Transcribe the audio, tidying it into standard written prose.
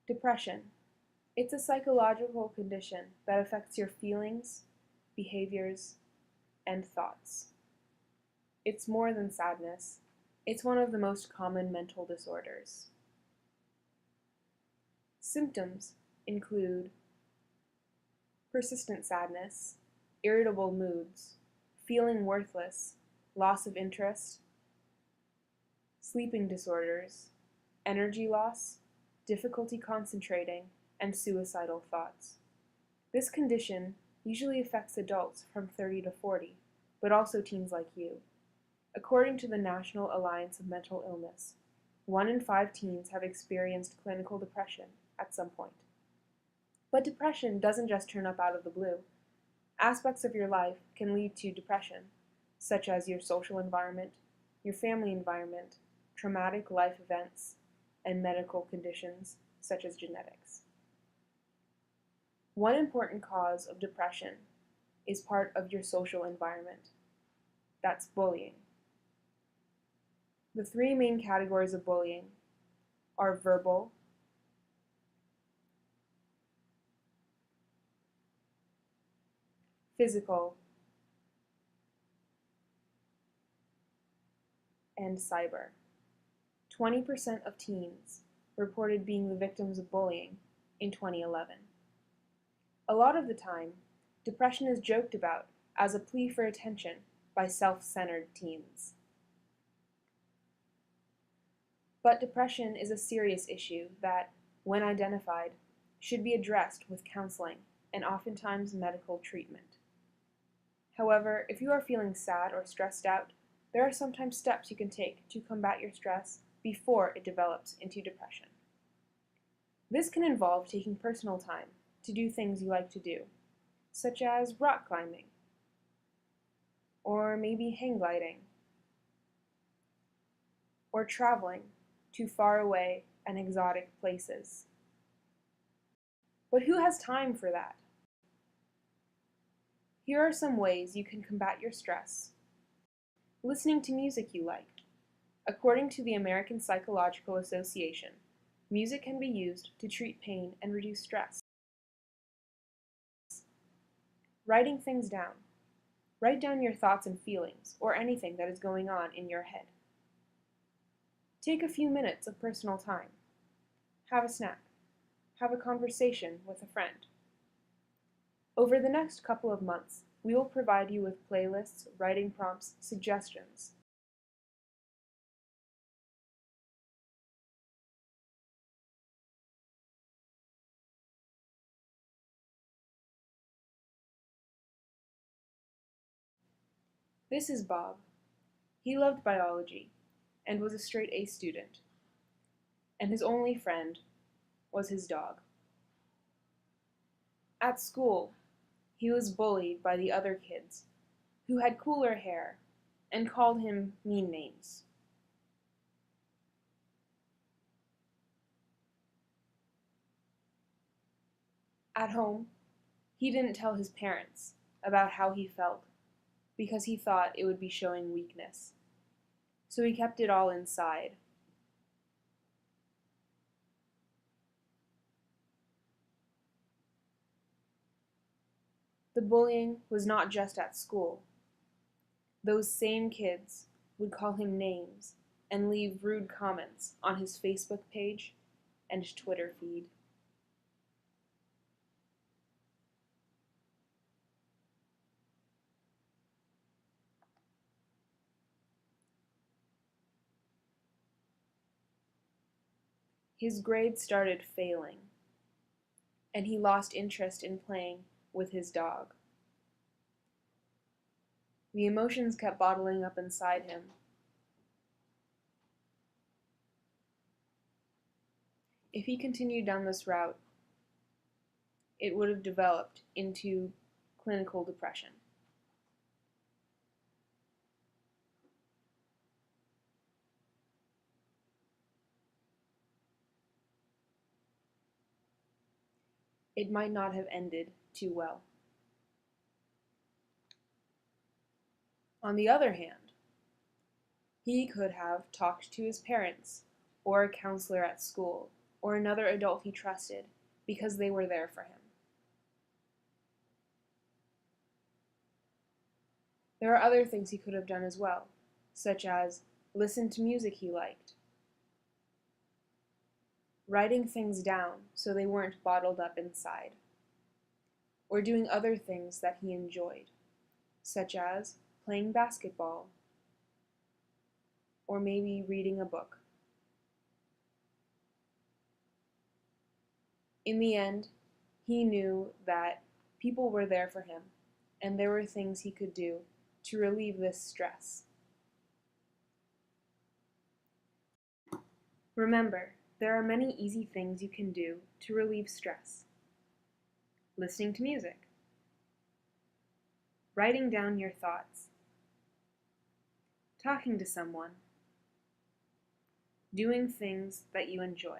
Depression. It's a psychological condition that affects your feelings, behaviors, and thoughts. It's more than sadness. It's one of the most common mental disorders. Symptoms include persistent sadness, irritable moods, feeling worthless, loss of interest, sleeping disorders, energy loss, difficulty concentrating, and suicidal thoughts. This condition usually affects adults from 30 to 40, but also teens like you. According to the National Alliance of Mental Illness, 1 in 5 teens have experienced clinical depression at some point. But depression doesn't just turn up out of the blue. Aspects of your life can lead to depression, such as your social environment, your family environment, traumatic life events, and medical conditions such as genetics. One important cause of depression is part of your social environment. That's bullying. The 3 main categories of bullying are verbal, physical, and cyber. 20% of teens reported being the victims of bullying in 2011. A lot of the time, depression is joked about as a plea for attention by self-centered teens. But depression is a serious issue that, when identified, should be addressed with counseling and oftentimes medical treatment. However, if you are feeling sad or stressed out, there are sometimes steps you can take to combat your stress before it develops into depression. This can involve taking personal time to do things you like to do, such as rock climbing, or maybe hang gliding, or traveling to faraway and exotic places. But who has time for that? Here are some ways you can combat your stress. Listening to music you like. According to the American Psychological Association, music can be used to treat pain and reduce stress. Writing things down. Write down your thoughts and feelings, or anything that is going on in your head. Take a few minutes of personal time. Have a snack. Have a conversation with a friend. Over the next couple of months, we will provide you with playlists, writing prompts, suggestions. This is Bob. He loved biology and was a straight A student, and his only friend was his dog. At school, he was bullied by the other kids who had cooler hair and called him mean names. At home, he didn't tell his parents about how he felt because he thought it would be showing weakness. So he kept it all inside. The bullying was not just at school. Those same kids would call him names and leave rude comments on his Facebook page and Twitter feed. His grades started failing, and he lost interest in playing with his dog. The emotions kept bottling up inside him. If he continued down this route, it would have developed into clinical depression. It might not have ended too well. On the other hand, he could have talked to his parents or a counselor at school or another adult he trusted because they were there for him. There are other things he could have done as well, such as listen to music he liked, writing things down so they weren't bottled up inside, or doing other things that he enjoyed, such as playing basketball, or maybe reading a book. In the end, he knew that people were there for him, and there were things he could do to relieve this stress. Remember, there are many easy things you can do to relieve stress. Listening to music, writing down your thoughts, talking to someone, doing things that you enjoy.